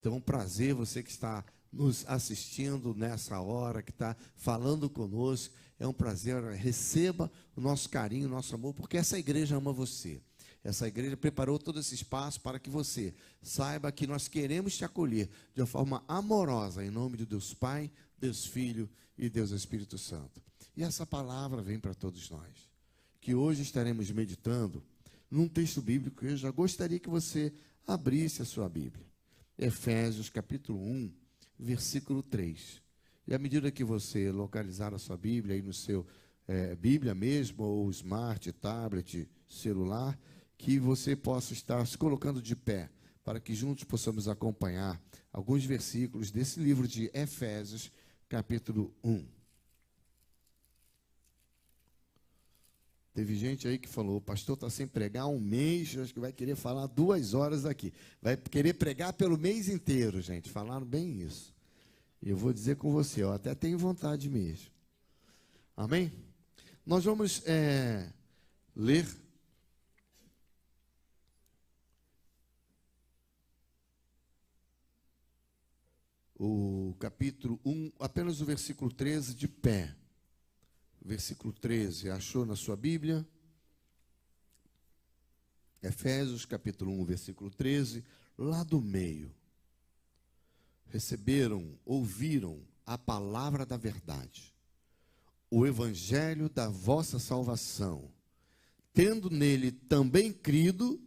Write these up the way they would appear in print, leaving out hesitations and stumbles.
Então, é um prazer você que está nos assistindo nessa hora, que está falando conosco. É um prazer, receba o nosso carinho, o nosso amor, porque essa igreja ama você. Essa igreja preparou todo esse espaço para que você saiba que nós queremos te acolher de uma forma amorosa, em nome de Deus Pai, Deus Filho e Deus Espírito Santo. E essa palavra vem para todos nós, que hoje estaremos meditando num texto bíblico que eu já gostaria que você abrisse a sua Bíblia. Efésios capítulo 1, versículo 3. E à medida que você localizar a sua Bíblia aí no seu Bíblia mesmo, ou smart, tablet, celular, que você possa estar se colocando de pé, para que juntos possamos acompanhar alguns versículos desse livro de Efésios, capítulo 1. Teve gente aí que falou, o pastor está sem pregar um mês, acho que vai querer falar 2 horas aqui. Vai querer pregar pelo mês inteiro, gente. Falaram bem isso. E eu vou dizer com você, eu até tenho vontade mesmo. Amém? Nós vamos ler o capítulo 1, apenas o versículo 13 de pé. Versículo 13, achou na sua Bíblia? Efésios, capítulo 1, versículo 13, lá do meio. Receberam, ouviram a palavra da verdade, o evangelho da vossa salvação. Tendo nele também crido,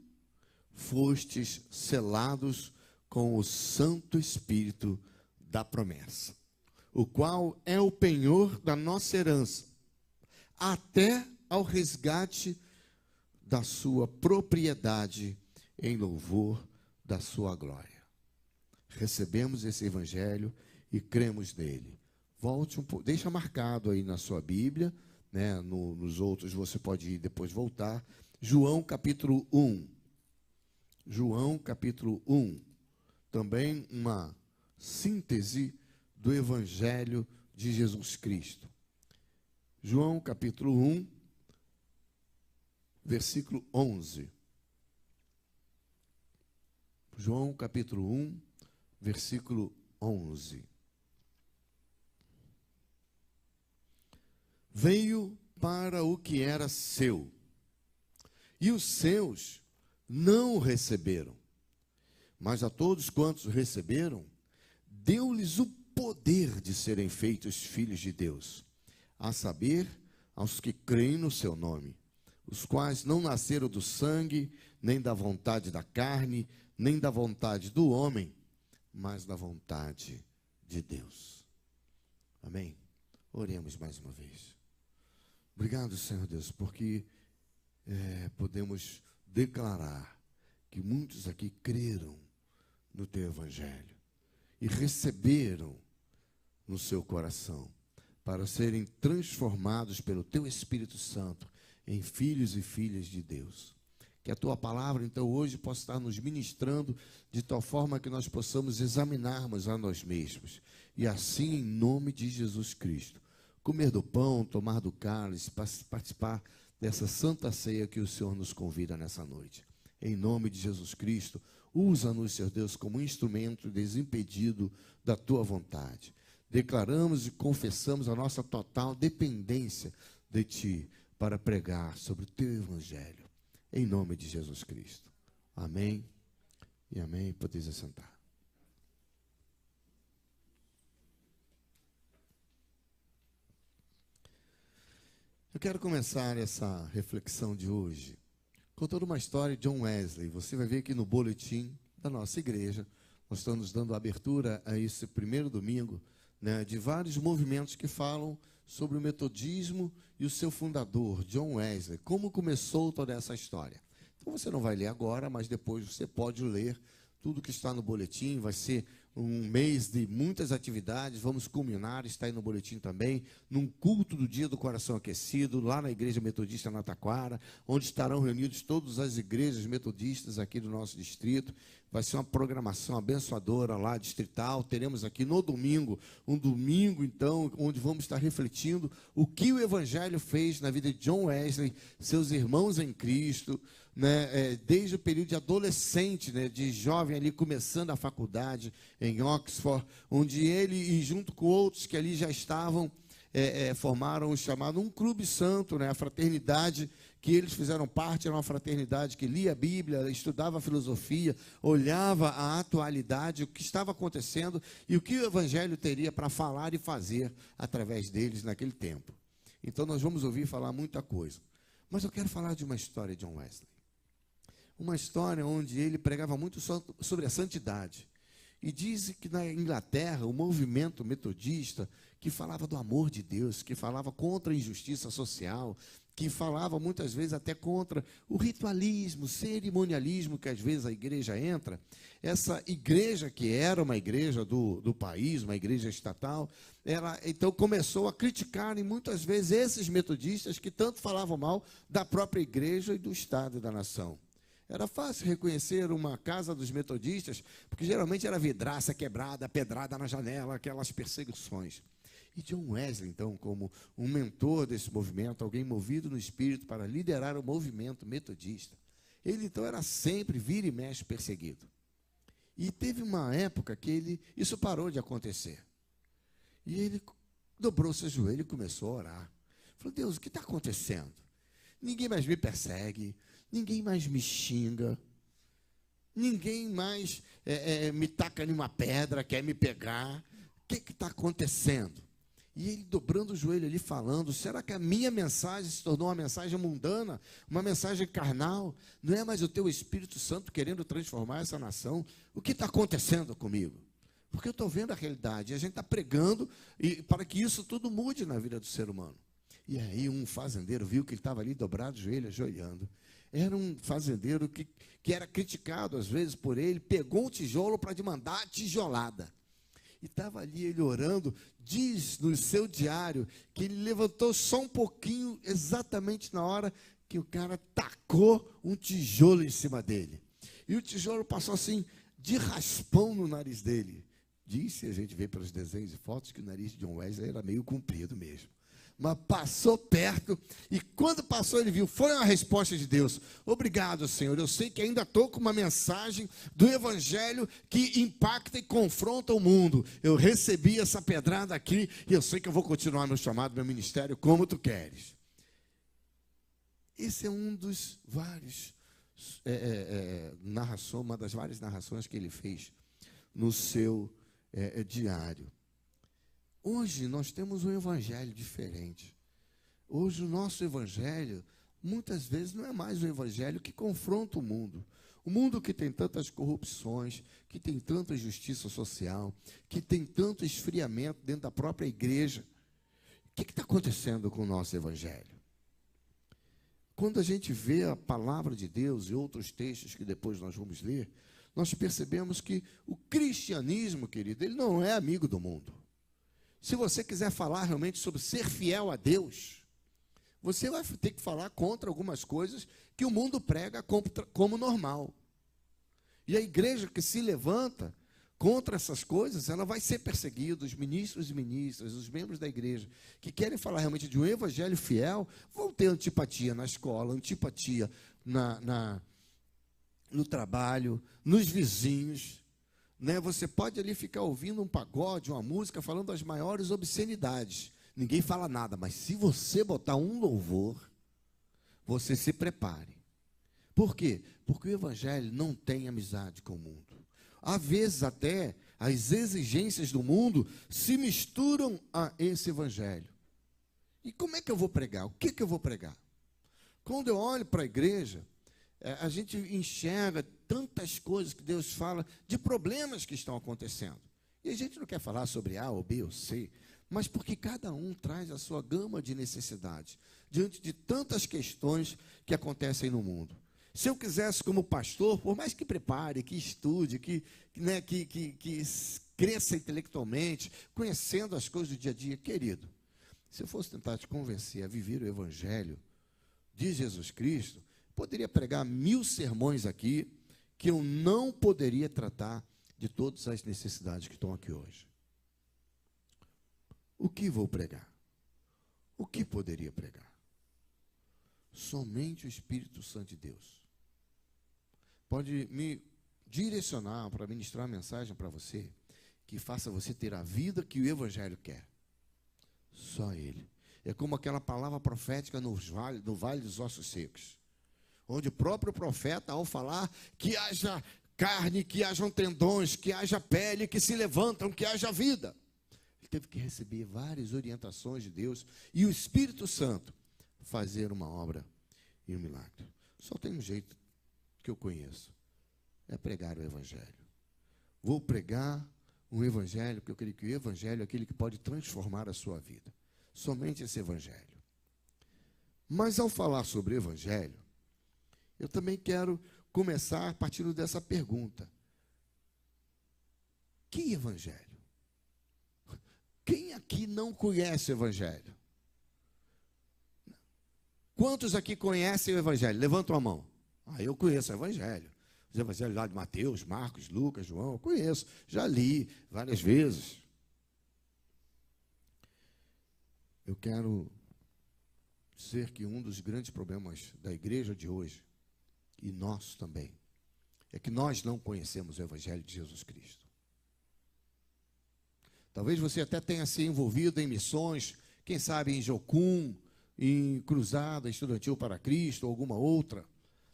fostes selados com o Santo Espírito da promessa, o qual é o penhor da nossa herança, até ao resgate da sua propriedade, em louvor da sua glória. Recebemos esse evangelho e cremos nele. Volte um pouco, deixa marcado aí na sua Bíblia, né? Nos outros você pode ir depois voltar. João capítulo 1. João capítulo 1. Também uma síntese do evangelho de Jesus Cristo. João capítulo 1, versículo 11. João capítulo 1, versículo 11. Veio para o que era seu, e os seus não o receberam. Mas a todos quantos receberam, deu-lhes o poder de serem feitos filhos de Deus, a saber, aos que creem no seu nome, os quais não nasceram do sangue, nem da vontade da carne, nem da vontade do homem, mas da vontade de Deus. Amém? Oremos mais uma vez. Obrigado, Senhor Deus, porque podemos declarar que muitos aqui creram no teu evangelho e receberam no seu coração, para serem transformados pelo teu Espírito Santo em filhos e filhas de Deus. Que a tua palavra, então, hoje possa estar nos ministrando de tal forma que nós possamos examinarmos a nós mesmos. E assim, em nome de Jesus Cristo, comer do pão, tomar do cálice, participar dessa santa ceia que o Senhor nos convida nessa noite. Em nome de Jesus Cristo, usa-nos, Senhor Deus, como instrumento desimpedido da tua vontade. Declaramos e confessamos a nossa total dependência de ti para pregar sobre o teu evangelho. Em nome de Jesus Cristo. Amém e amém. Podeis assentar. Eu quero começar essa reflexão de hoje contando uma história de John Wesley. Você vai ver aqui no boletim da nossa igreja, nós estamos dando abertura a esse primeiro domingo, né, de vários movimentos que falam sobre o metodismo e o seu fundador, John Wesley, como começou toda essa história. Então você não vai ler agora, mas depois você pode ler tudo que está no boletim. Vai ser um mês de muitas atividades. Vamos culminar, está aí no boletim também, num culto do Dia do Coração Aquecido, lá na Igreja Metodista na Taquara, onde estarão reunidos todas as igrejas metodistas aqui do nosso distrito. Vai ser uma programação abençoadora lá, distrital. Teremos aqui no domingo, um domingo, então, onde vamos estar refletindo o que o Evangelho fez na vida de John Wesley, seus irmãos em Cristo, né, desde o período de adolescente, né, de jovem ali começando a faculdade em Oxford, onde ele, e junto com outros que ali já estavam, formaram o chamado um clube santo, né, a fraternidade que eles fizeram parte. Era uma fraternidade que lia a Bíblia, estudava filosofia, olhava a atualidade, o que estava acontecendo e o que o Evangelho teria para falar e fazer através deles naquele tempo. Então nós vamos ouvir falar muita coisa. Mas eu quero falar de uma história de John Wesley. Uma história onde ele pregava muito sobre a santidade. E diz que na Inglaterra, o movimento metodista, que falava do amor de Deus, que falava contra a injustiça social, que falava muitas vezes até contra o ritualismo, o cerimonialismo que às vezes a igreja entra. Essa igreja, que era uma igreja do país, uma igreja estatal, ela então começou a criticar muitas vezes esses metodistas que tanto falavam mal da própria igreja e do Estado e da nação. Era fácil reconhecer uma casa dos metodistas, porque geralmente era vidraça quebrada, pedrada na janela, aquelas perseguições. E John Wesley, então, como um mentor desse movimento, alguém movido no espírito para liderar o movimento metodista, ele então era sempre, vira e mexe, perseguido. E teve uma época que isso parou de acontecer. E ele dobrou seu joelho e começou a orar. Falou: Deus, o que está acontecendo? Ninguém mais me persegue, ninguém mais me xinga, ninguém mais me taca em uma pedra, quer me pegar. O que está acontecendo? E ele dobrando o joelho ali falando: será que a minha mensagem se tornou uma mensagem mundana, uma mensagem carnal? Não é mais o teu Espírito Santo querendo transformar essa nação? O que está acontecendo comigo? Porque eu estou vendo a realidade, e a gente está pregando para que isso tudo mude na vida do ser humano. E aí um fazendeiro viu que ele estava ali dobrado o joelho, ajoelhando. Era um fazendeiro que era criticado às vezes por ele, pegou um tijolo para demandar a tijolada. E estava ali ele orando. Diz no seu diário que ele levantou só um pouquinho, exatamente na hora que o cara tacou um tijolo em cima dele. E o tijolo passou assim, de raspão no nariz dele. Disse, a gente vê pelos desenhos e fotos, que o nariz de John Wesley era meio comprido mesmo. Mas passou perto, e quando passou ele viu, foi uma resposta de Deus: obrigado, Senhor, eu sei que ainda estou com uma mensagem do Evangelho que impacta e confronta o mundo. Eu recebi essa pedrada aqui, e eu sei que eu vou continuar meu chamado, meu ministério, como tu queres. Esse é um dos vários narrações, uma das várias narrações que ele fez no seu diário. Hoje nós temos um evangelho diferente. Hoje o nosso evangelho, muitas vezes, não é mais um evangelho que confronta o mundo. O mundo que tem tantas corrupções, que tem tanta injustiça social, que tem tanto esfriamento dentro da própria igreja. O que está acontecendo com o nosso evangelho? Quando a gente vê a palavra de Deus e outros textos que depois nós vamos ler, nós percebemos que o cristianismo, querido, ele não é amigo do mundo. Se você quiser falar realmente sobre ser fiel a Deus, você vai ter que falar contra algumas coisas que o mundo prega como normal. E a igreja que se levanta contra essas coisas, ela vai ser perseguida. Os ministros e ministras, os membros da igreja que querem falar realmente de um evangelho fiel, vão ter antipatia na escola, antipatia no trabalho, nos vizinhos. Né? Você pode ali ficar ouvindo um pagode, uma música, falando as maiores obscenidades. Ninguém fala nada, mas se você botar um louvor, você se prepare. Por quê? Porque o evangelho não tem amizade com o mundo. Às vezes até as exigências do mundo se misturam a esse evangelho. E como é que eu vou pregar? O que eu vou pregar? Quando eu olho para a igreja, a gente enxerga tantas coisas que Deus fala, de problemas que estão acontecendo. E a gente não quer falar sobre A ou B ou C, mas porque cada um traz a sua gama de necessidades, diante de tantas questões que acontecem no mundo. Se eu quisesse, como pastor, por mais que prepare, que estude, que cresça intelectualmente, conhecendo as coisas do dia a dia, querido, se eu fosse tentar te convencer a viver o Evangelho de Jesus Cristo, poderia pregar 1000 sermões aqui, que eu não poderia tratar de todas as necessidades que estão aqui hoje. O que vou pregar? O que poderia pregar? Somente o Espírito Santo de Deus pode me direcionar para ministrar uma mensagem para você que faça você ter a vida que o Evangelho quer. Só Ele. É como aquela palavra profética no vale dos ossos secos, onde o próprio profeta, ao falar que haja carne, que hajam tendões, que haja pele, que se levantam, que haja vida, ele teve que receber várias orientações de Deus e o Espírito Santo fazer uma obra e um milagre. Só tem um jeito que eu conheço, é pregar o Evangelho. Vou pregar um Evangelho, porque eu creio que o Evangelho é aquele que pode transformar a sua vida. Somente esse Evangelho. Mas ao falar sobre Evangelho, eu também quero começar a partir dessa pergunta. Que Evangelho? Quem aqui não conhece o Evangelho? Quantos aqui conhecem o Evangelho? Levantam a mão. Eu conheço o Evangelho. Os Evangelhos lá de Mateus, Marcos, Lucas, João, eu conheço. Já li várias vezes. Eu quero dizer que um dos grandes problemas da igreja de hoje, e nosso também, é que nós não conhecemos o Evangelho de Jesus Cristo. Talvez você até tenha se envolvido em missões, quem sabe em Jocum, em Cruzada Estudantil para Cristo, ou alguma outra.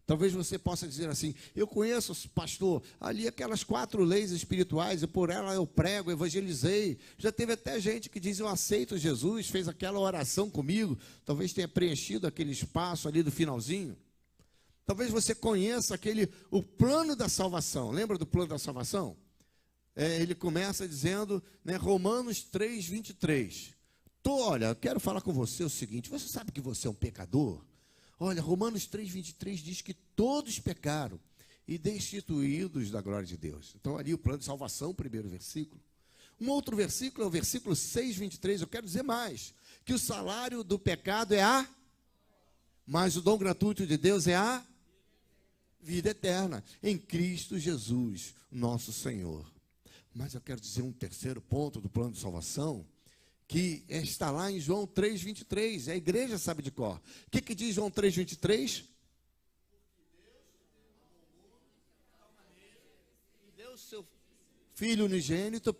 Talvez você possa dizer assim, eu conheço, pastor, ali aquelas 4 leis espirituais, e por ela eu prego, evangelizei. Já teve até gente que diz, eu aceito Jesus, fez aquela oração comigo, talvez tenha preenchido aquele espaço ali do finalzinho. Talvez você conheça o plano da salvação. Lembra do plano da salvação? Ele começa dizendo, Romanos 3:23. Olha, eu quero falar com você o seguinte, você sabe que você é um pecador? Olha, Romanos 3:23 diz que todos pecaram e destituídos da glória de Deus. Então, ali o plano de salvação, o primeiro versículo. Um outro versículo é o versículo 6:23. Eu quero dizer mais, que o salário do pecado é mas o dom gratuito de Deus é a vida eterna, em Cristo Jesus, nosso Senhor. Mas eu quero dizer um terceiro ponto do plano de salvação, que está lá em João 3:23, a igreja sabe de cor. O que diz João 3:23? Deu seu Filho unigênito.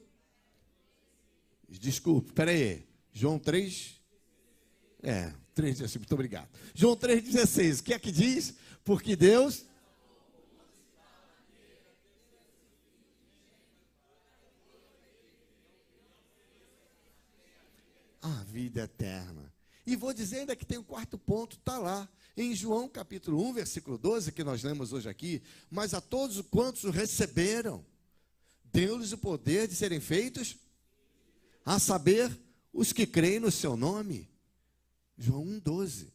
Desculpe, espera aí. João 3. 3:16, muito obrigado. João 3:16, o que é que diz? Porque Deus... a vida eterna. E vou dizer ainda que tem um quarto ponto, está lá, em João capítulo 1, versículo 12, que nós lemos hoje aqui, mas a todos quantos o receberam, deu-lhes o poder de serem feitos, a saber, os que creem no seu nome. João 1:12.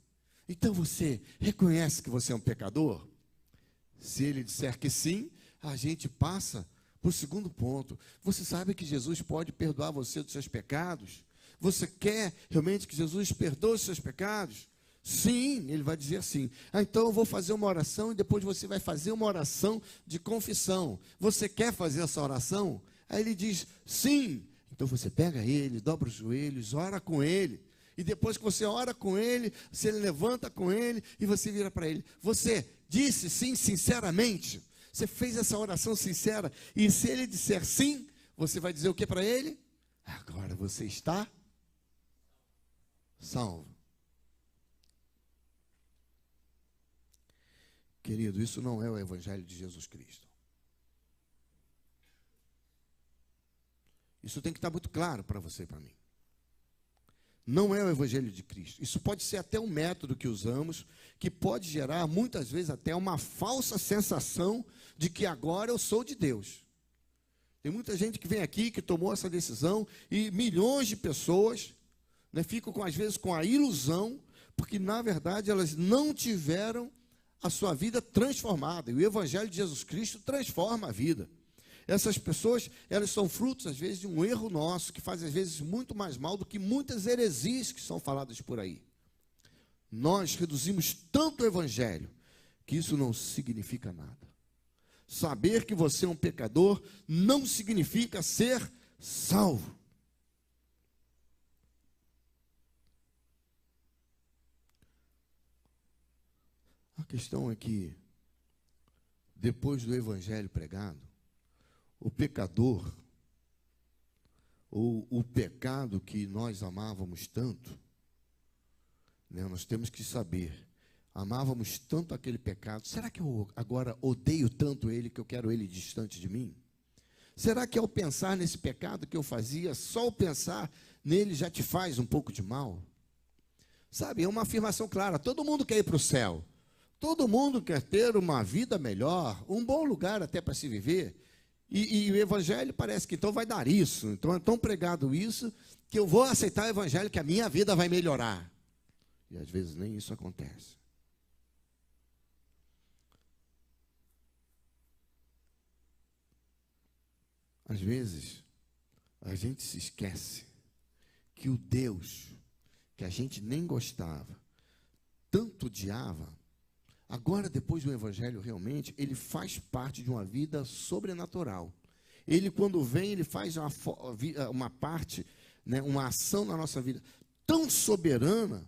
Então você reconhece que você é um pecador? Se ele disser que sim, a gente passa para o segundo ponto. Você sabe que Jesus pode perdoar você dos seus pecados? Você quer realmente que Jesus perdoe os seus pecados? Sim, ele vai dizer assim, então eu vou fazer uma oração e depois você vai fazer uma oração de confissão. Você quer fazer essa oração? Aí ele diz, sim. Então você pega ele, dobra os joelhos, ora com ele. E depois que você ora com ele, você levanta com ele e você vira para ele. Você disse sim sinceramente? Você fez essa oração sincera? E se ele disser sim, você vai dizer o que para ele? Agora você está salvo. Querido, isso não é o Evangelho de Jesus Cristo. Isso tem que estar muito claro para você e para mim. Não é o Evangelho de Cristo. Isso pode ser até um método que usamos, que pode gerar, muitas vezes, até uma falsa sensação de que agora eu sou de Deus. Tem muita gente que vem aqui, que tomou essa decisão, e milhões de pessoas ficam, às vezes, com a ilusão, porque, na verdade, elas não tiveram a sua vida transformada. E o Evangelho de Jesus Cristo transforma a vida. Essas pessoas, elas são frutos, às vezes, de um erro nosso, que faz, às vezes, muito mais mal do que muitas heresias que são faladas por aí. Nós reduzimos tanto o Evangelho, que isso não significa nada. Saber que você é um pecador não significa ser salvo. A questão é que, depois do Evangelho pregado, o pecador, ou o pecado que nós amávamos tanto, né, nós temos que saber, amávamos tanto aquele pecado, será que eu agora odeio tanto ele que eu quero ele distante de mim? Será que ao pensar nesse pecado que eu fazia, só o pensar nele já te faz um pouco de mal? Sabe, é uma afirmação clara, todo mundo quer ir para o céu, todo mundo quer ter uma vida melhor, um bom lugar até para se viver. E o Evangelho parece que então vai dar isso. Então é tão pregado isso que eu vou aceitar o Evangelho que a minha vida vai melhorar. E às vezes nem isso acontece. Às vezes a gente se esquece que o Deus que a gente nem gostava, tanto odiava, agora, depois do Evangelho, realmente, ele faz parte de uma vida sobrenatural. Ele, quando vem, ele faz uma parte, né, uma ação na nossa vida tão soberana,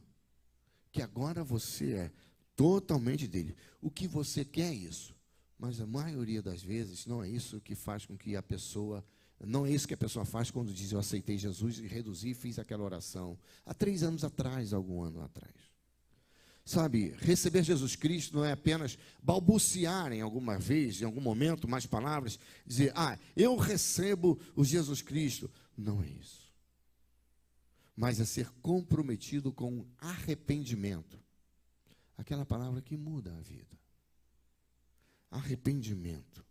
que agora você é totalmente dele. O que você quer é isso. Mas a maioria das vezes, não é isso que faz com que a pessoa... Não é isso que a pessoa faz quando diz, eu aceitei Jesus e reduzi e fiz aquela oração. Há 3 anos atrás, algum ano atrás. Sabe, receber Jesus Cristo não é apenas balbuciar em alguma vez, em algum momento, mais palavras, dizer, eu recebo o Jesus Cristo. Não é isso. Mas é ser comprometido com arrependimento. Aquela palavra que muda a vida. Arrependimento.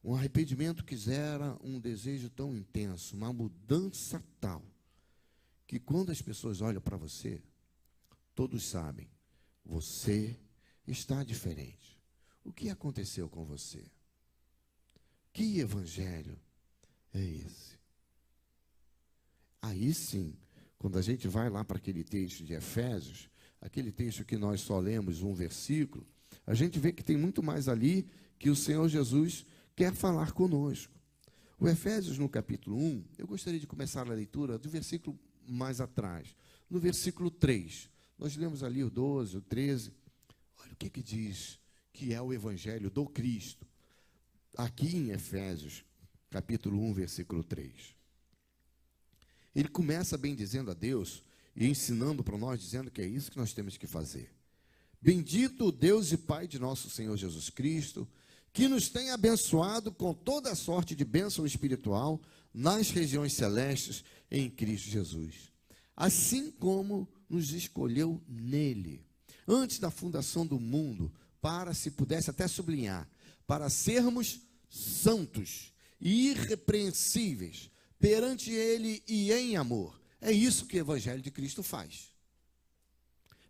Um arrependimento que gera um desejo tão intenso, uma mudança tal, que quando as pessoas olham para você, todos sabem, você está diferente. O que aconteceu com você? Que evangelho é esse? Aí sim, quando a gente vai lá para aquele texto de Efésios, aquele texto que nós só lemos um versículo, a gente vê que tem muito mais ali que o Senhor Jesus quer falar conosco. O Efésios, no capítulo 1, eu gostaria de começar a leitura do versículo mais atrás, no versículo 3. Nós lemos ali o 12, o 13. Olha o que diz que é o Evangelho do Cristo. Aqui em Efésios, capítulo 1, versículo 3. Ele começa bem dizendo a Deus e ensinando para nós, dizendo que é isso que nós temos que fazer. Bendito o Deus e Pai de nosso Senhor Jesus Cristo, que nos tem abençoado com toda a sorte de bênção espiritual nas regiões celestes em Cristo Jesus. Assim como nos escolheu nele, antes da fundação do mundo, para, se pudesse até sublinhar, para sermos santos e irrepreensíveis perante ele e em amor. É isso que o Evangelho de Cristo faz.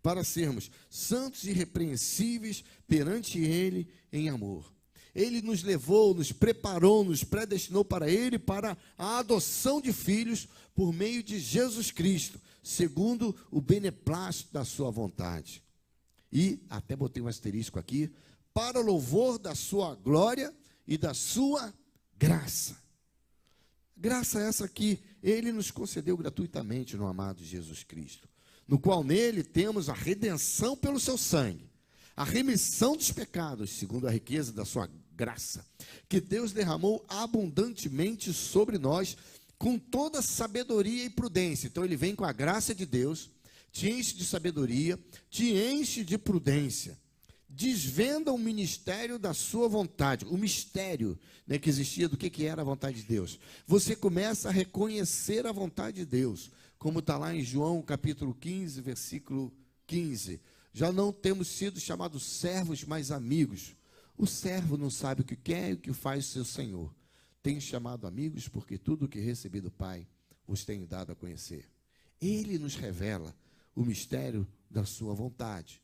Para sermos santos e irrepreensíveis perante ele em amor. Ele nos levou, nos preparou, nos predestinou para ele, para a adoção de filhos por meio de Jesus Cristo, segundo o beneplácito da sua vontade. E, até botei um asterisco aqui, para o louvor da sua glória e da sua graça. Graça essa que ele nos concedeu gratuitamente no amado Jesus Cristo, no qual nele temos a redenção pelo seu sangue, a remissão dos pecados, segundo a riqueza da sua graça, que Deus derramou abundantemente sobre nós, com toda sabedoria e prudência. Então ele vem com a graça de Deus, te enche de sabedoria, te enche de prudência, desvenda o ministério da sua vontade, o mistério, né, que existia do que era a vontade de Deus. Você começa a reconhecer a vontade de Deus, como está lá em João capítulo 15, versículo 15. Já não temos sido chamados servos, mas amigos. O servo não sabe o que quer e o que faz o seu senhor. Tenho chamado amigos porque tudo o que recebi do Pai os tenho dado a conhecer. Ele nos revela o mistério da sua vontade.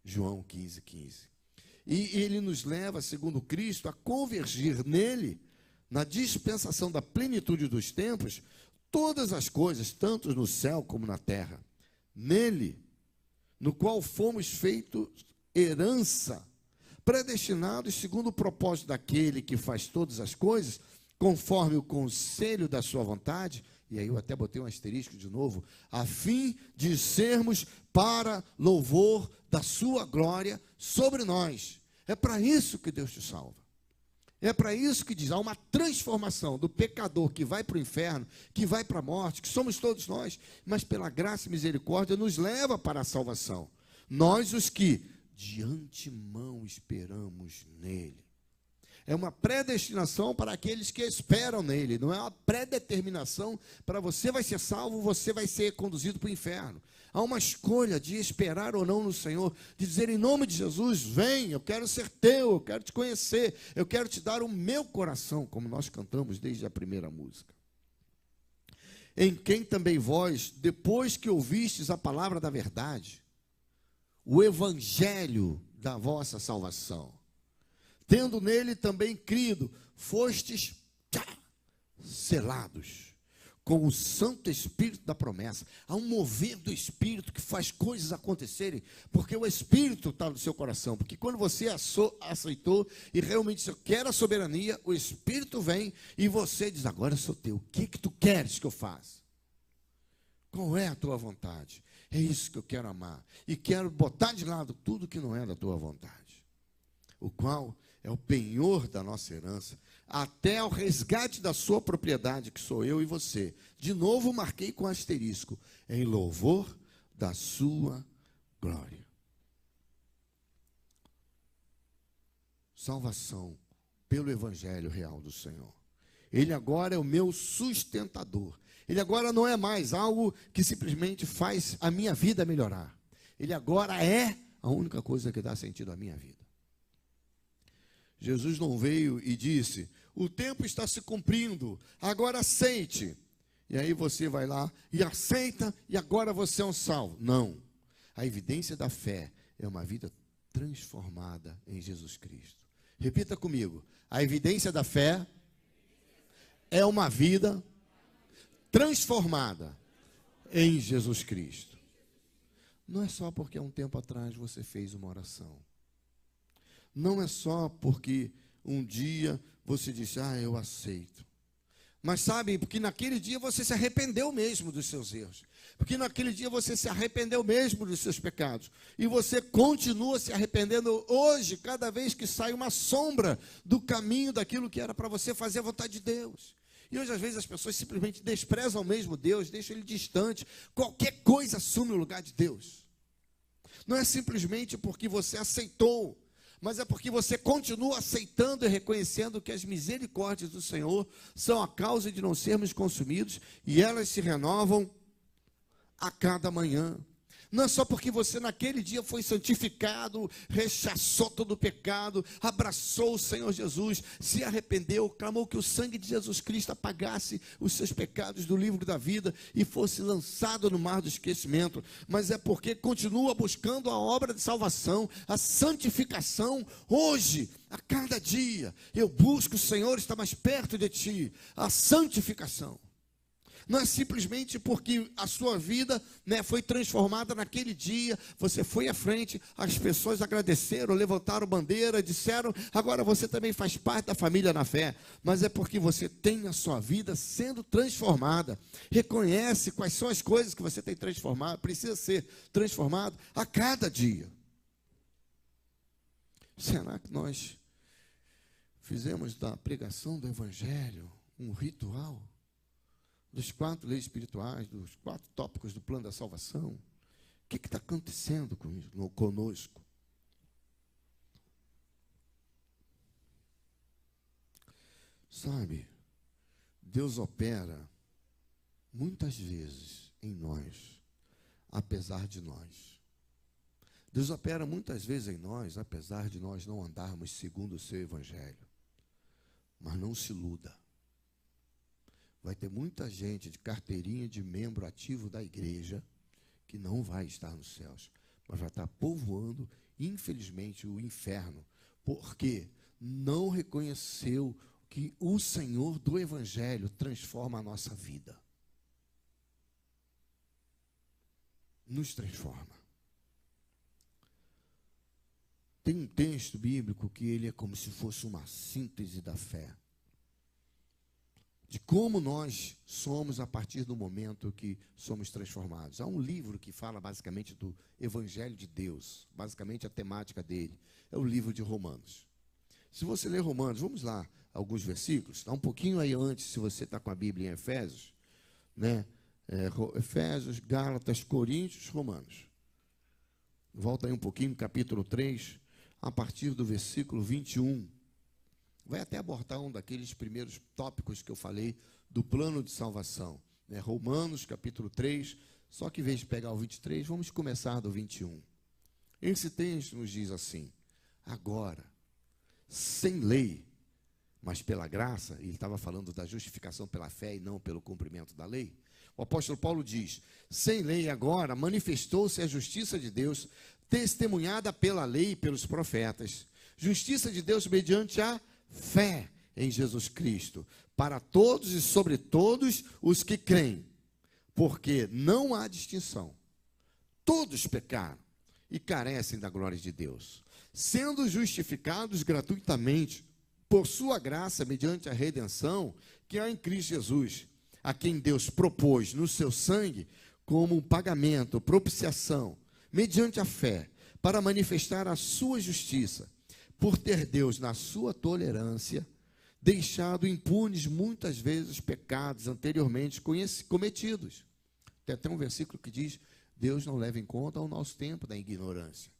João 15, 15. E ele nos leva, segundo Cristo, a convergir nele, na dispensação da plenitude dos tempos, todas as coisas, tanto no céu como na terra. Nele, no qual fomos feitos herança, predestinados segundo o propósito daquele que faz todas as coisas, conforme o conselho da sua vontade, e aí eu até botei um asterisco de novo, a fim de sermos para louvor da sua glória sobre nós. É para isso que Deus te salva. É para isso que diz, há uma transformação do pecador que vai para o inferno, que vai para a morte, que somos todos nós, mas pela graça e misericórdia nos leva para a salvação. Nós os que de antemão esperamos nele. É uma predestinação para aqueles que esperam nele, não é uma predeterminação para você vai ser salvo, você vai ser conduzido para o inferno. Há uma escolha de esperar ou não no Senhor, de dizer em nome de Jesus, vem, eu quero ser teu, eu quero te conhecer, eu quero te dar o meu coração, como nós cantamos desde a primeira música. Em quem também vós, depois que ouvistes a palavra da verdade, o evangelho da vossa salvação, tendo nele também crido, fostes selados com o Santo Espírito da promessa. Há um mover do Espírito que faz coisas acontecerem, porque o Espírito está no seu coração, porque quando você aceitou e realmente disse, eu quero a soberania, o Espírito vem e você diz, agora eu sou teu, o que tu queres que eu faça? Qual é a tua vontade? É isso que eu quero amar, e quero botar de lado tudo que não é da tua vontade, o qual é o penhor da nossa herança, até ao resgate da sua propriedade, que sou eu e você. De novo marquei com asterisco, em louvor da sua glória. Salvação pelo evangelho real do Senhor. Ele agora é o meu sustentador. Ele agora não é mais algo que simplesmente faz a minha vida melhorar. Ele agora é a única coisa que dá sentido à minha vida. Jesus não veio e disse, o tempo está se cumprindo, agora aceite. E aí você vai lá e aceita e agora você é um salvo. Não. A evidência da fé é uma vida transformada em Jesus Cristo. Repita comigo. A evidência da fé é uma vida transformada em Jesus Cristo. Não é só porque há um tempo atrás você fez uma oração. Não é só porque um dia você disse, eu aceito. Mas sabe, porque naquele dia você se arrependeu mesmo dos seus erros. Porque naquele dia você se arrependeu mesmo dos seus pecados. E você continua se arrependendo hoje, cada vez que sai uma sombra do caminho daquilo que era para você fazer a vontade de Deus. E hoje, às vezes, as pessoas simplesmente desprezam mesmo Deus, deixam ele distante. Qualquer coisa assume o lugar de Deus. Não é simplesmente porque você aceitou, mas é porque você continua aceitando e reconhecendo que as misericórdias do Senhor são a causa de não sermos consumidos, e elas se renovam a cada manhã. Não é só porque você naquele dia foi santificado, rechaçou todo o pecado, abraçou o Senhor Jesus, se arrependeu, clamou que o sangue de Jesus Cristo apagasse os seus pecados do livro da vida e fosse lançado no mar do esquecimento, mas é porque continua buscando a obra de salvação, a santificação. Hoje, a cada dia, eu busco o Senhor estar mais perto de ti, a santificação. Não é simplesmente porque a sua vida, foi transformada naquele dia, você foi à frente, as pessoas agradeceram, levantaram bandeira, disseram, agora você também faz parte da família na fé. Mas é porque você tem a sua vida sendo transformada. Reconhece quais são as coisas que você tem transformado, precisa ser transformado a cada dia. Será que nós fizemos da pregação do Evangelho um ritual? Dos 4 leis espirituais, dos 4 tópicos do plano da salvação? O que está acontecendo conosco? Sabe, Deus opera muitas vezes em nós, apesar de nós. Deus opera muitas vezes em nós, apesar de nós não andarmos segundo o seu evangelho. Mas não se iluda. Vai ter muita gente de carteirinha de membro ativo da igreja que não vai estar nos céus, mas vai estar povoando infelizmente, o inferno, porque não reconheceu que o Senhor do Evangelho transforma a nossa vida. Nos transforma. Tem um texto bíblico que ele é como se fosse uma síntese da fé. De como nós somos a partir do momento que somos transformados. Há um livro que fala basicamente do Evangelho de Deus. Basicamente a temática dele é o livro de Romanos. Se você ler Romanos, vamos lá, alguns versículos. Está um pouquinho aí antes, se você está com a Bíblia em Efésios. Né? Efésios, Gálatas, Coríntios, Romanos. Volta aí um pouquinho, capítulo 3, a partir do versículo 21. Vai até abordar um daqueles primeiros tópicos que eu falei do plano de salvação. Né? Romanos, capítulo 3, só que em vez de pegar o 23, vamos começar do 21. Esse texto nos diz assim: agora, sem lei, mas pela graça, ele estava falando da justificação pela fé e não pelo cumprimento da lei. O apóstolo Paulo diz: sem lei agora manifestou-se a justiça de Deus, testemunhada pela lei e pelos profetas. Justiça de Deus mediante a fé em Jesus Cristo, para todos e sobre todos os que creem, porque não há distinção. Todos pecaram e carecem da glória de Deus, sendo justificados gratuitamente por sua graça mediante a redenção que há em Cristo Jesus, a quem Deus propôs no seu sangue como um pagamento, propiciação, mediante a fé, para manifestar a sua justiça, por ter Deus, na sua tolerância, deixado impunes muitas vezes pecados anteriormente cometidos. Tem até um versículo que diz: Deus não leva em conta o nosso tempo da ignorância.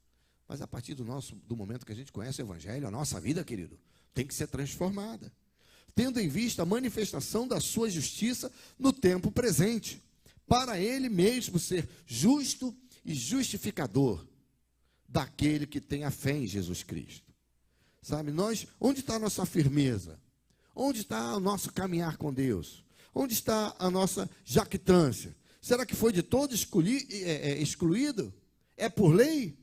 Mas a partir do momento que a gente conhece o Evangelho, a nossa vida, querido, tem que ser transformada, tendo em vista a manifestação da sua justiça no tempo presente, para ele mesmo ser justo e justificador daquele que tem a fé em Jesus Cristo. Sabe, onde está a nossa firmeza? Onde está o nosso caminhar com Deus? Onde está a nossa jactância? Será que foi de todo excluído? É por lei?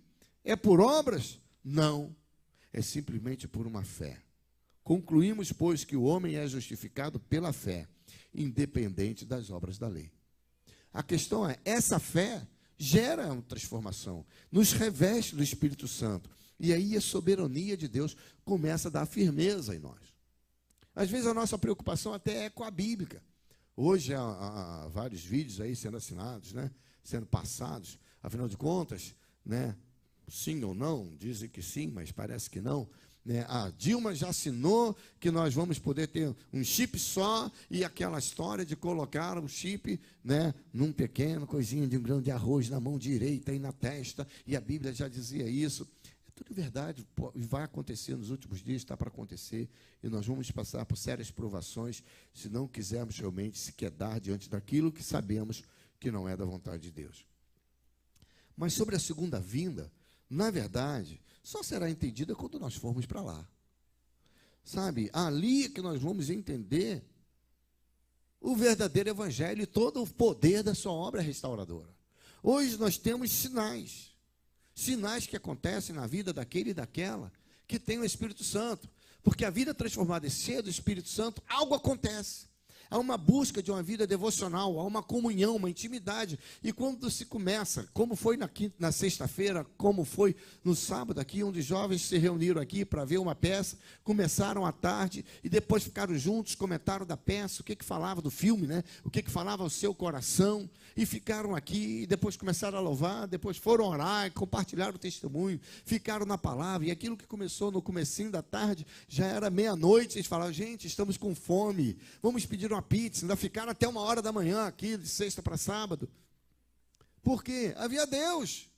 É por obras? Não, é simplesmente por uma fé. Concluímos, pois, que o homem é justificado pela fé, independente das obras da lei. A questão é, essa fé gera uma transformação, nos reveste do Espírito Santo, e aí a soberania de Deus começa a dar firmeza em nós. Às vezes a nossa preocupação até é com a Bíblia. Hoje há vários vídeos aí sendo assinados, né? Sendo passados, afinal de contas, né? Sim ou não, dizem que sim, mas parece que não. A Dilma já assinou que nós vamos poder ter um chip só, e aquela história de colocar o chip, né, num pequeno coisinha de um grão de arroz na mão direita e na testa, e a Bíblia já dizia isso. É tudo verdade, vai acontecer nos últimos dias, está para acontecer, e nós vamos passar por sérias provações se não quisermos realmente se quedar diante daquilo que sabemos que não é da vontade de Deus. Mas sobre a segunda vinda, na verdade, só será entendida quando nós formos para lá. Sabe, ali é que nós vamos entender o verdadeiro Evangelho e todo o poder da sua obra restauradora. Hoje nós temos sinais que acontecem na vida daquele e daquela que tem o Espírito Santo, porque a vida transformada e cheia do Espírito Santo, algo acontece. Há uma busca de uma vida devocional, há uma comunhão, uma intimidade. E quando se começa, como foi na sexta-feira, como foi no sábado aqui, onde jovens se reuniram aqui para ver uma peça, começaram à tarde e depois ficaram juntos, comentaram da peça, o que falava do filme, né? O que falava ao seu coração, e ficaram aqui, e depois começaram a louvar, depois foram orar, compartilharam o testemunho, ficaram na palavra, e aquilo que começou no comecinho da tarde, já era meia-noite, eles falaram: gente, estamos com fome, vamos pedir uma pizza. Ainda ficaram até 1h da manhã aqui, de sexta para sábado. Por quê? Havia Deus,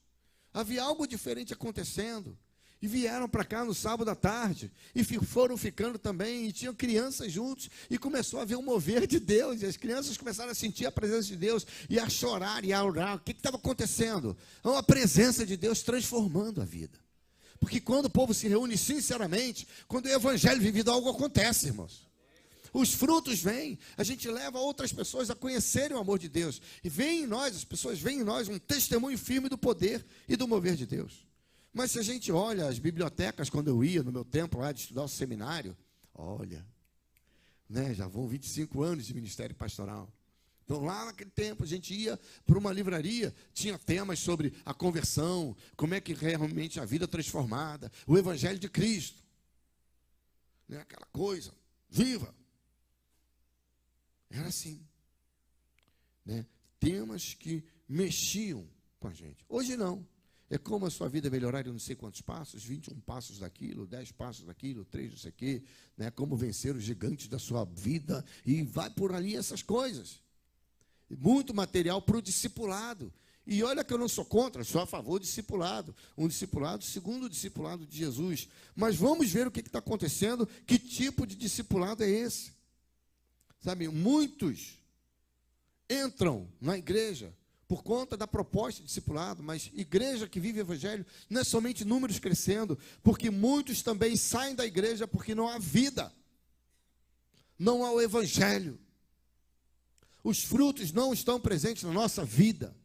havia algo diferente acontecendo, e vieram para cá no sábado à tarde, e foram ficando também, e tinham crianças juntos, e começou a haver um mover de Deus, e as crianças começaram a sentir a presença de Deus, e a chorar, e a orar. O que estava acontecendo? A presença de Deus transformando a vida. Porque quando o povo se reúne sinceramente, quando o evangelho vivido, algo acontece, irmãos. Os frutos vêm, a gente leva outras pessoas a conhecerem o amor de Deus, e vem em nós, as pessoas veem em nós um testemunho firme do poder e do mover de Deus. Mas se a gente olha as bibliotecas, quando eu ia no meu tempo lá de estudar o seminário, olha, né, já vão 25 anos de ministério pastoral. Então, lá naquele tempo, a gente ia para uma livraria, tinha temas sobre a conversão, como é que realmente a vida é transformada, o Evangelho de Cristo. Né, aquela coisa, viva. Era assim. Né, temas que mexiam com a gente. Hoje não. É como a sua vida melhorar em não sei quantos passos, 21 passos daquilo, 10 passos daquilo, 3 não sei o quê, né? Como vencer os gigantes da sua vida, e vai por ali essas coisas. Muito material para o discipulado. E olha que eu não sou contra, sou a favor do discipulado. Um discipulado segundo o discipulado de Jesus. Mas vamos ver o que está acontecendo, que tipo de discipulado é esse. Sabe, muitos entram na igreja por conta da proposta de discipulado, mas igreja que vive o evangelho não é somente números crescendo, porque muitos também saem da igreja porque não há vida, não há o evangelho. Os frutos não estão presentes na nossa vida.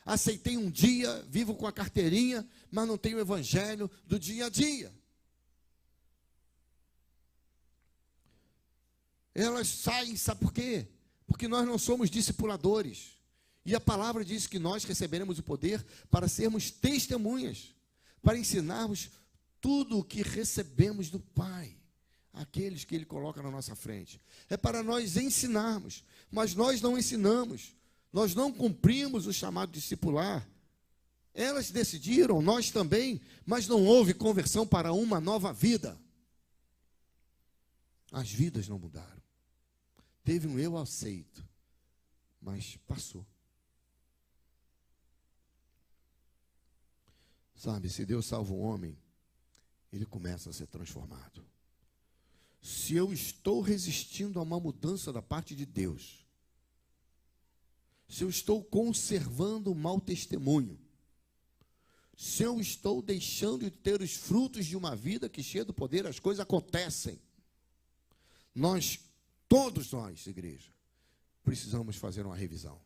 Aceitei um dia, vivo com a carteirinha, mas não tenho o evangelho do dia a dia. Elas saem, sabe por quê? Porque nós não somos discipuladores. E a palavra diz que nós receberemos o poder para sermos testemunhas, para ensinarmos tudo o que recebemos do Pai, aqueles que Ele coloca na nossa frente. É para nós ensinarmos, mas nós não ensinamos, nós não cumprimos o chamado discipular. Elas decidiram, nós também, mas não houve conversão para uma nova vida. As vidas não mudaram. Teve um eu aceito, mas passou. Sabe, se Deus salva um homem, ele começa a ser transformado. Se eu estou resistindo a uma mudança da parte de Deus, se eu estou conservando o mau testemunho, se eu estou deixando de ter os frutos de uma vida que cheia do poder, as coisas acontecem. Todos nós, igreja, precisamos fazer uma revisão.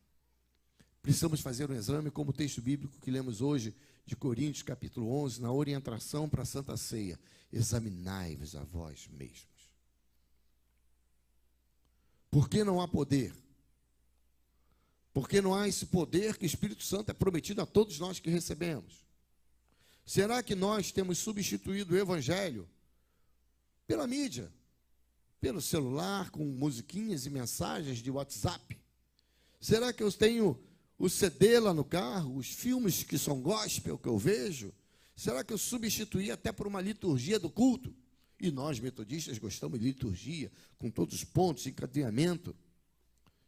Precisamos fazer um exame, como o texto bíblico que lemos hoje, de Coríntios, capítulo 11, na orientação para a Santa Ceia. Examinai-vos a vós mesmos. Por que não há poder? Porque não há esse poder que o Espírito Santo é prometido a todos nós que recebemos. Será que nós temos substituído o Evangelho pela mídia, pelo celular, com musiquinhas e mensagens de WhatsApp? Será que eu tenho o CD lá no carro, os filmes que são gospel que eu vejo? Será que eu substituí até por uma liturgia do culto? E nós, metodistas, gostamos de liturgia, com todos os pontos, encadeamento.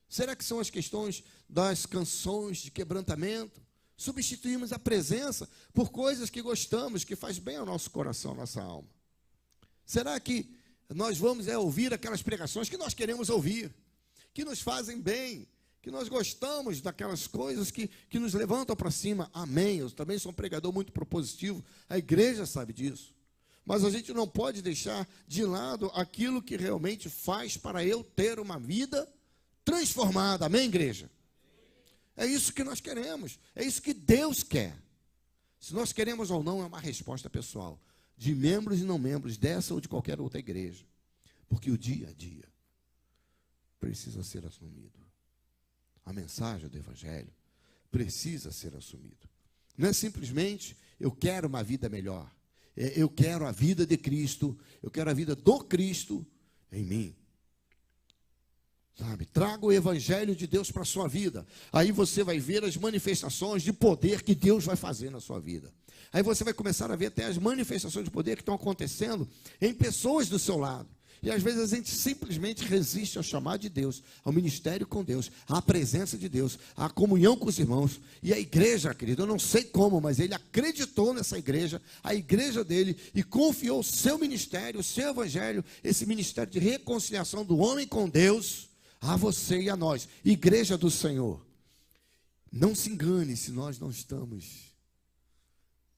Será que são as questões das canções de quebrantamento? Substituímos a presença por coisas que gostamos, que faz bem ao nosso coração, à nossa alma. Será que nós vamos ouvir aquelas pregações que nós queremos ouvir, que nos fazem bem, que nós gostamos daquelas coisas que nos levantam para cima? Amém. Eu também sou um pregador muito propositivo, a igreja sabe disso. Mas a gente não pode deixar de lado aquilo que realmente faz para eu ter uma vida transformada. Amém, igreja? É isso que nós queremos, é isso que Deus quer. Se nós queremos ou não, é uma resposta pessoal, de membros e não membros dessa ou de qualquer outra igreja. Porque o dia a dia precisa ser assumido. A mensagem do Evangelho precisa ser assumida. Não é simplesmente, eu quero uma vida melhor. Eu quero a vida de Cristo, eu quero a vida do Cristo em mim. Sabe? Traga o Evangelho de Deus para a sua vida. Aí você vai ver as manifestações de poder que Deus vai fazer na sua vida. Aí você vai começar a ver até as manifestações de poder que estão acontecendo em pessoas do seu lado. E às vezes a gente simplesmente resiste ao chamado de Deus, ao ministério com Deus, à presença de Deus, à comunhão com os irmãos. E a igreja, querido, eu não sei como, mas ele acreditou nessa igreja, a igreja dele, e confiou o seu ministério, o seu evangelho, esse ministério de reconciliação do homem com Deus, a você e a nós, igreja do Senhor. Não se engane se nós não estamos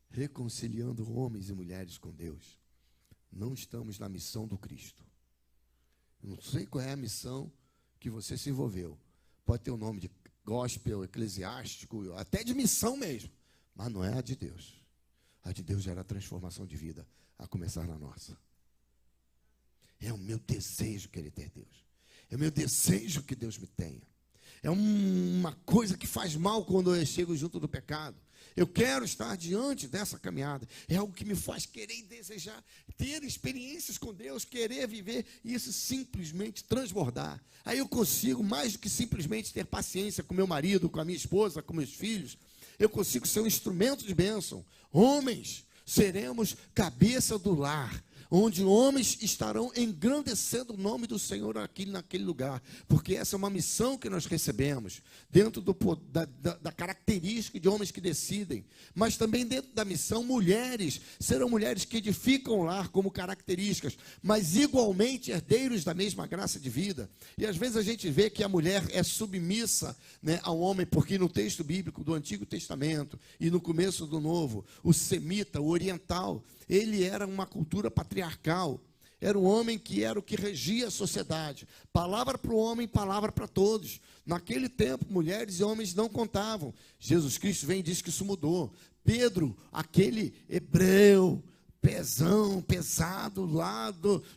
reconciliando homens e mulheres com Deus. Não estamos na missão do Cristo. Eu não sei qual é a missão que você se envolveu. Pode ter o nome de gospel, eclesiástico, até de missão mesmo, mas não é a de Deus. A de Deus gera transformação de vida, a começar na nossa. É o meu desejo querer ter Deus. É o meu desejo que Deus me tenha. É uma coisa que faz mal quando eu chego junto do pecado. Eu quero estar diante dessa caminhada. É algo que me faz querer e desejar ter experiências com Deus, querer viver e isso simplesmente transbordar. Aí eu consigo, mais do que simplesmente ter paciência com meu marido, com a minha esposa, com meus filhos, eu consigo ser um instrumento de bênção. Homens, seremos cabeça do lar, onde homens estarão engrandecendo o nome do Senhor aqui naquele lugar, porque essa é uma missão que nós recebemos, dentro da característica de homens que decidem, mas também dentro da missão, mulheres, serão mulheres que edificam o lar como características, mas igualmente herdeiros da mesma graça de vida. E às vezes a gente vê que a mulher é submissa, né, ao homem, porque no texto bíblico do Antigo Testamento e no começo do Novo, o semita, o oriental, ele era uma cultura patriarcal, era um homem que era o que regia a sociedade, palavra para o homem, palavra para todos. Naquele tempo, mulheres e homens não contavam. Jesus Cristo vem e diz que isso mudou. Pedro, aquele hebreu, pesado, lá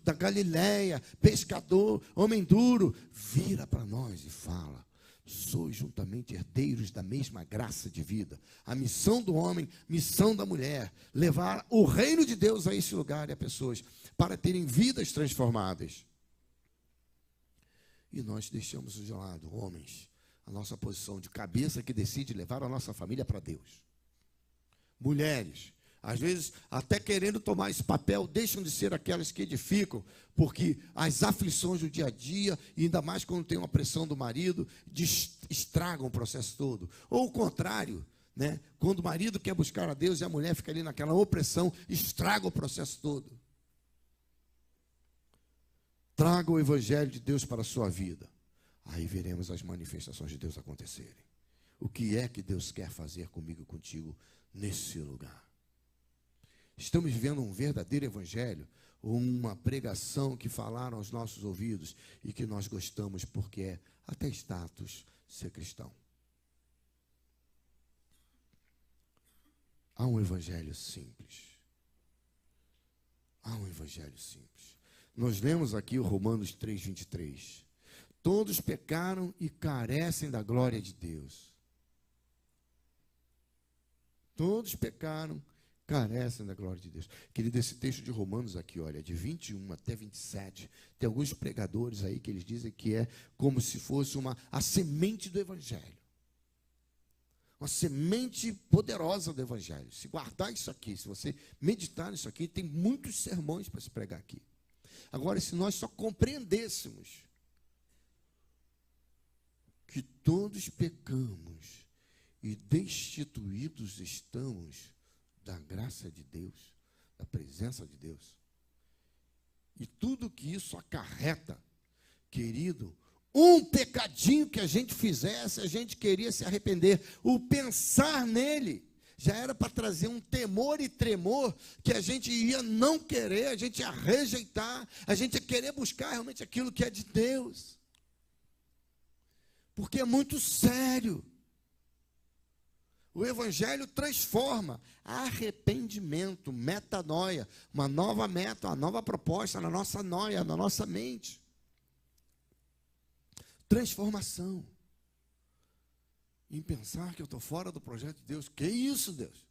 da Galileia, pescador, homem duro, vira para nós e fala: sois juntamente herdeiros da mesma graça de vida. A missão do homem, missão da mulher, levar o reino de Deus a esse lugar e a pessoas, para terem vidas transformadas. E nós deixamos de lado, homens, a nossa posição de cabeça que decide levar a nossa família para Deus. Mulheres, às vezes, até querendo tomar esse papel, deixam de ser aquelas que edificam, porque as aflições do dia a dia, e ainda mais quando tem uma pressão do marido, estragam o processo todo. Ou o contrário, né? Quando o marido quer buscar a Deus e a mulher fica ali naquela opressão, estraga o processo todo. Traga o Evangelho de Deus para a sua vida. Aí veremos as manifestações de Deus acontecerem. O que é que Deus quer fazer comigo e contigo nesse lugar? Estamos vivendo um verdadeiro evangelho, uma pregação que falaram aos nossos ouvidos e que nós gostamos porque é até status ser cristão. Há um evangelho simples. Há um evangelho simples. Nós lemos aqui o Romanos 3:23. Todos pecaram e carecem da glória de Deus. Todos pecaram, carecem da glória de Deus. Querido, esse texto de Romanos aqui, olha, de 21 até 27, tem alguns pregadores aí que eles dizem que é como se fosse a semente do Evangelho. Uma semente poderosa do Evangelho. Se guardar isso aqui, se você meditar nisso aqui, tem muitos sermões para se pregar aqui. Agora, se nós só compreendêssemos que todos pecamos e destituídos estamos da graça de Deus, da presença de Deus, e tudo que isso acarreta, querido, um pecadinho que a gente fizesse, a gente queria se arrepender, o pensar nele, já era para trazer um temor e tremor, que a gente ia não querer, a gente ia rejeitar, a gente ia querer buscar realmente aquilo que é de Deus, porque é muito sério. O Evangelho transforma. Arrependimento, metanoia, uma nova meta, uma nova proposta na nossa noia, na nossa mente. Transformação. Em pensar que eu estou fora do projeto de Deus. Que isso, Deus?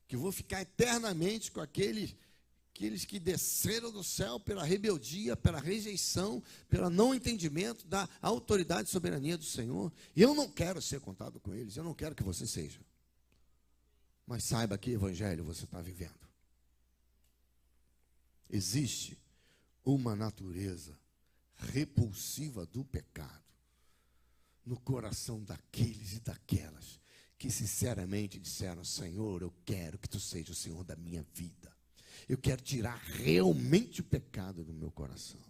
Que eu vou ficar eternamente com aqueles que desceram do céu pela rebeldia, pela rejeição, pelo não entendimento da autoridade e soberania do Senhor. E eu não quero ser contado com eles, eu não quero que você seja. Mas saiba que evangelho você está vivendo. Existe uma natureza repulsiva do pecado no coração daqueles e daquelas que sinceramente disseram: Senhor, eu quero que tu seja o Senhor da minha vida. Eu quero tirar realmente o pecado do meu coração.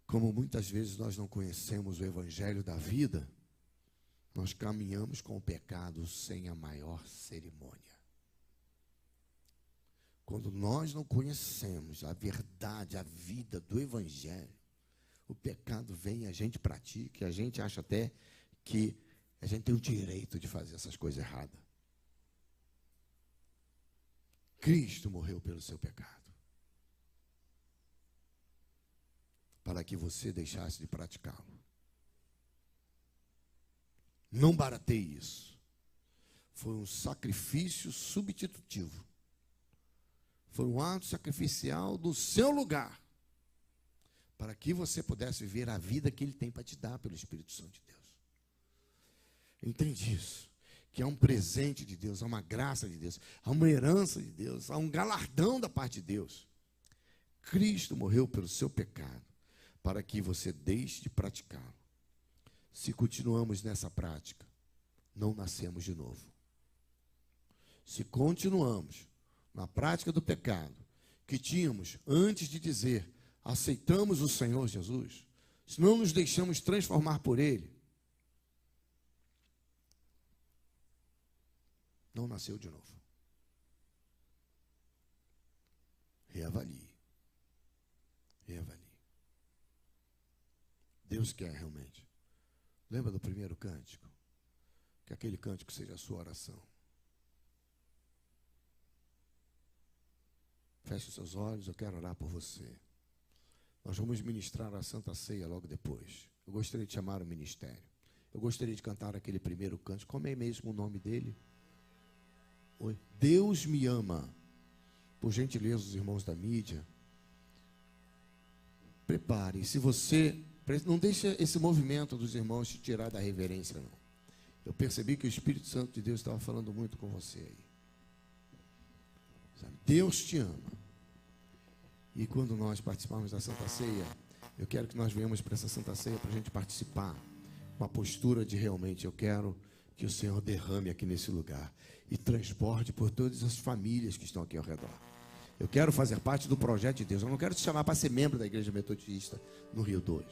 Como muitas vezes nós não conhecemos o evangelho da vida, nós caminhamos com o pecado sem a maior cerimônia. Quando nós não conhecemos a verdade, a vida do evangelho, o pecado vem e a gente pratica, e a gente acha até que a gente tem o direito de fazer essas coisas erradas. Cristo morreu pelo seu pecado, para que você deixasse de praticá-lo. Não barateie isso. Foi um sacrifício substitutivo. Foi um ato sacrificial do seu lugar, para que você pudesse viver a vida que Ele tem para te dar pelo Espírito Santo de Deus. Entende isso? Que há um presente de Deus, há uma graça de Deus, há uma herança de Deus, há um galardão da parte de Deus. Cristo morreu pelo seu pecado, para que você deixe de praticá-lo. Se continuamos nessa prática, não nascemos de novo. Se continuamos na prática do pecado que tínhamos antes de dizer aceitamos o Senhor Jesus, se não nos deixamos transformar por Ele, não nasceu de novo. Reavalie. Reavalie. Deus quer realmente. Lembra do primeiro cântico? Que aquele cântico seja a sua oração. Feche os seus olhos, eu quero orar por você. Nós vamos ministrar a Santa Ceia logo depois. Eu gostaria de chamar o ministério. Eu gostaria de cantar aquele primeiro cântico. Como é mesmo o nome dele? Oi. Deus me ama. Por gentileza, os irmãos da mídia, prepare. Se você... Não deixe esse movimento dos irmãos te tirar da reverência, não. Eu percebi que o Espírito Santo de Deus estava falando muito com você aí. Sabe? Deus te ama. E quando nós participarmos da Santa Ceia, eu quero que nós venhamos para essa Santa Ceia para a gente participar. Uma postura de realmente, eu quero que o Senhor derrame aqui nesse lugar e transborde por todas as famílias que estão aqui ao redor. Eu quero fazer parte do projeto de Deus. Eu não quero te chamar para ser membro da Igreja Metodista no Rio 2.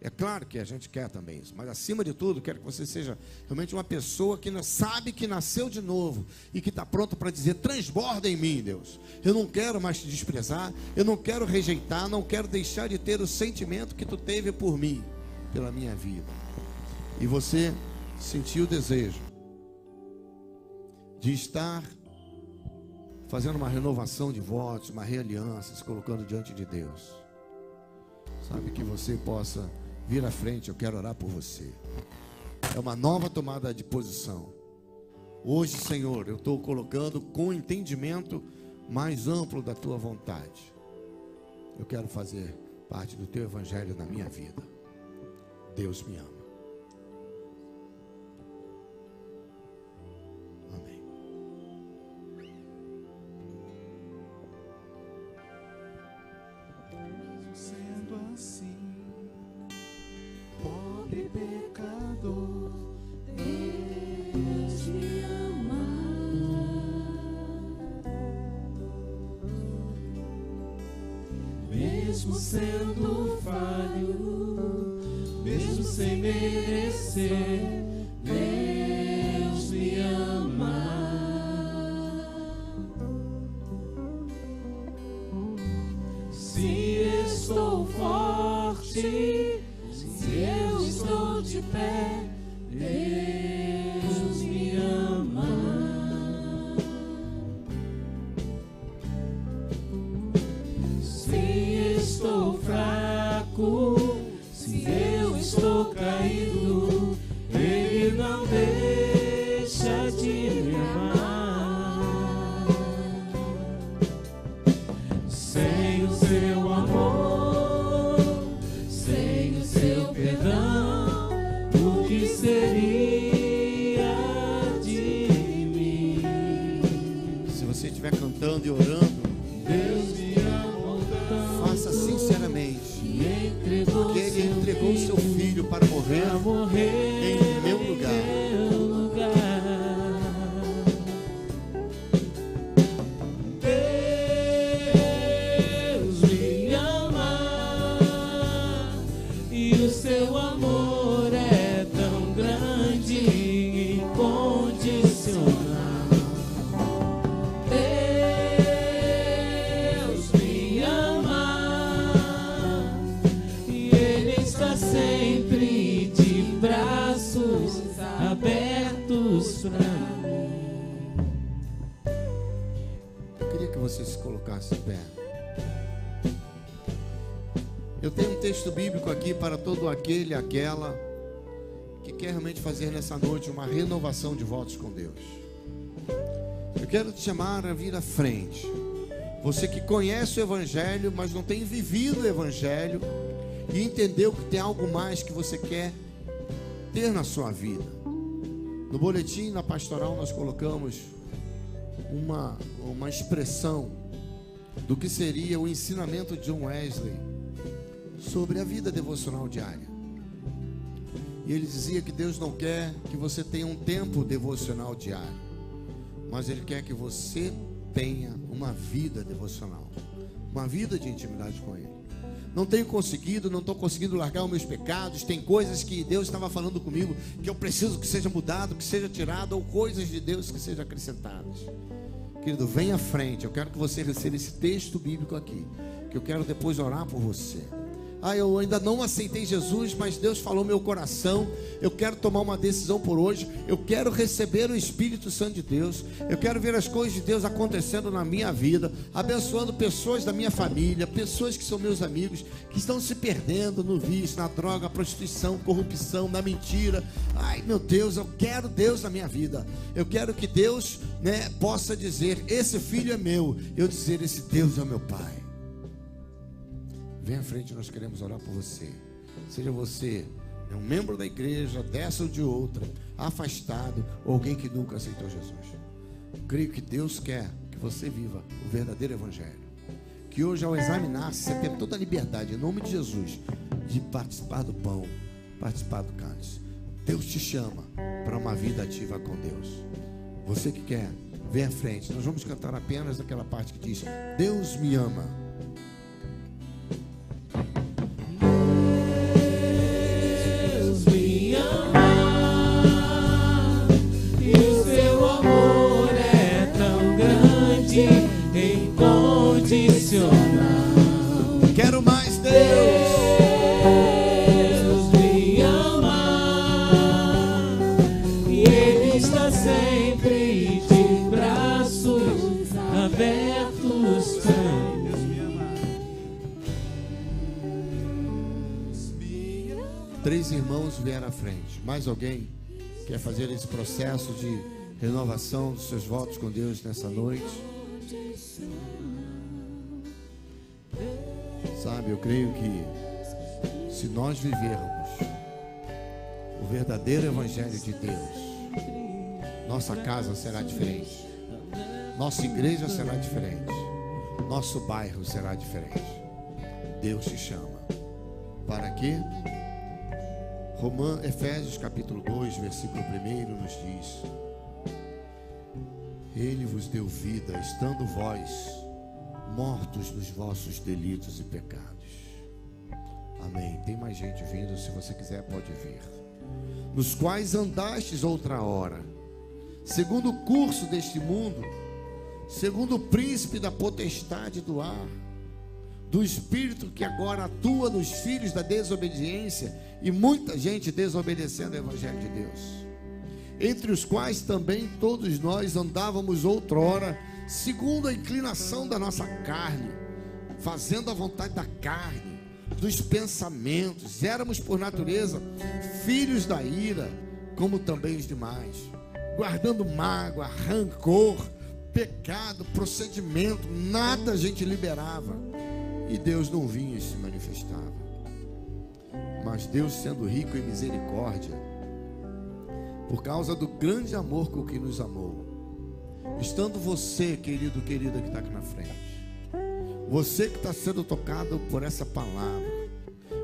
É claro que a gente quer também isso, mas acima de tudo, quero que você seja realmente uma pessoa que sabe que nasceu de novo e que está pronto para dizer, transborda em mim, Deus. Eu não quero mais te desprezar, eu não quero rejeitar, não quero deixar de ter o sentimento que tu teve por mim, pela minha vida. E você sentiu o desejo de estar fazendo uma renovação de votos, uma realiança, se colocando diante de Deus. Sabe, que você possa vir à frente, eu quero orar por você. É uma nova tomada de posição. Hoje, Senhor, eu estou colocando com entendimento mais amplo da tua vontade. Eu quero fazer parte do teu evangelho na minha vida. Deus me ama. Amém. Sendo assim, pobre pecador, Deus me ama. Mesmo sendo falho, mesmo sem merecer, Deus me ama. Se estou forte, se eu estou de pé, Deus me ama. Se estou fraco, se eu estou caído, Ele não deixa de me amar. Sem o seu amor, sem o seu perdão, o que seria de mim? Se você estiver cantando e orando, Deus me amou tanto, faça sinceramente, porque Ele entregou o seu Filho para morrer pra morrer em meu lugar. meu lugar. Deus me ama e o seu amor é tão grande e incondicional. Deus me ama e Ele está sempre de braços abertos pra mim. você se colocasse em pé. Eu tenho um texto bíblico aqui para todo aquele e aquela que quer realmente fazer nessa noite uma renovação de votos com Deus. Eu quero te chamar a vir à frente. Você que conhece o Evangelho, mas não tem vivido o Evangelho e entendeu que tem algo mais que você quer ter na sua vida. No boletim, na pastoral, nós colocamos uma expressão do que seria o ensinamento de John Wesley sobre a vida devocional diária. E ele dizia que Deus não quer que você tenha um tempo devocional diário, mas Ele quer que você tenha uma vida devocional, uma vida de intimidade com Ele. Não tenho conseguido, não estou conseguindo largar os meus pecados. Tem coisas que Deus estava falando comigo que eu preciso que seja mudado, que seja tirado, ou coisas de Deus que sejam acrescentadas. Querido, vem à frente. Eu quero que você receba esse texto bíblico aqui, que eu quero depois orar por você. Eu ainda não aceitei Jesus, mas Deus falou meu coração. Eu quero tomar uma decisão por hoje. Eu quero receber o Espírito Santo de Deus. Eu quero ver as coisas de Deus acontecendo na minha vida, abençoando pessoas da minha família, pessoas que são meus amigos, que estão se perdendo no vício, na droga, na prostituição, corrupção, na mentira. Ai, meu Deus, eu quero Deus na minha vida. Eu quero que Deus, possa dizer: esse filho é meu. Eu dizer: esse Deus é meu Pai. Vem à frente, nós queremos orar por você. Seja você um membro da igreja, dessa ou de outra, afastado, ou alguém que nunca aceitou Jesus. Eu creio que Deus quer que você viva o verdadeiro Evangelho. Que hoje, ao examinar, você tenha toda a liberdade, em nome de Jesus, de participar do pão, participar do cálice. Deus te chama para uma vida ativa com Deus. Você que quer, vem à frente. Nós vamos cantar apenas aquela parte que diz: Deus me ama. Quero mais, Deus me ama, e Ele está sempre de braços abertos. Deus me ama. 3 irmãos vieram à frente. Mais alguém quer fazer esse processo de renovação dos seus votos com Deus nessa noite? Sabe, eu creio que se nós vivermos o verdadeiro Evangelho de Deus, nossa casa será diferente, nossa igreja será diferente, nosso bairro será diferente. Deus te chama para quê? Efésios capítulo 2, versículo 1 nos diz: Ele vos deu vida, estando vós mortos nos vossos delitos e pecados. Amém. Tem mais gente vindo, se você quiser pode vir. Nos quais andastes outra hora, segundo o curso deste mundo, segundo o príncipe da potestade do ar, do espírito que agora atua nos filhos da desobediência, e muita gente desobedecendo o Evangelho de Deus, entre os quais também todos nós andávamos outrora, segundo a inclinação da nossa carne, fazendo a vontade da carne, dos pensamentos. Éramos por natureza filhos da ira, como também os demais, guardando mágoa, rancor, pecado, procedimento. Nada a gente liberava, e Deus não vinha e se manifestava. Mas Deus, sendo rico em misericórdia, por causa do grande amor com que nos amou, estando você, querido, querida, que está aqui na frente, você que está sendo tocado por essa palavra,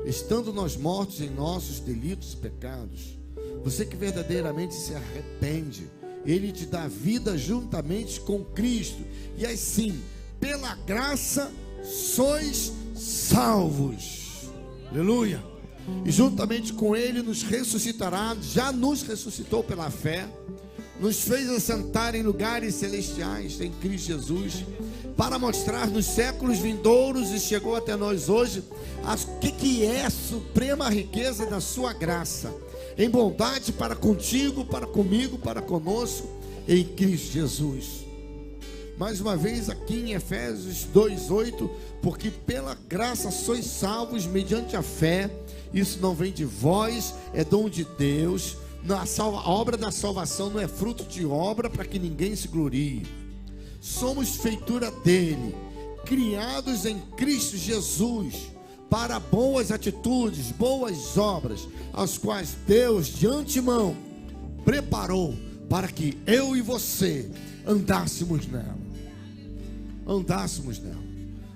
estando nós mortos em nossos delitos e pecados, você que verdadeiramente se arrepende, Ele te dá vida juntamente com Cristo, e assim, pela graça, sois salvos. Aleluia. E juntamente com Ele nos ressuscitará, já nos ressuscitou pela fé, nos fez assentar em lugares celestiais em Cristo Jesus, para mostrar nos séculos vindouros, e chegou até nós hoje, o que é a suprema riqueza da sua graça, em bondade para contigo, para comigo, para conosco, em Cristo Jesus. mais uma vez aqui em Efésios 2:8, porque pela graça sois salvos mediante a fé, isso não vem de vós, é dom de Deus. A obra da salvação não é fruto de obra para que ninguém se glorie. Somos feitura dele, criados em Cristo Jesus, para boas atitudes, boas obras, as quais Deus de antemão preparou para que eu e você andássemos nela. Andássemos nela.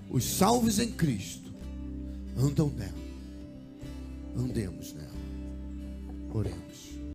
Os salvos em Cristo andam nela. Andemos nela. Oremos.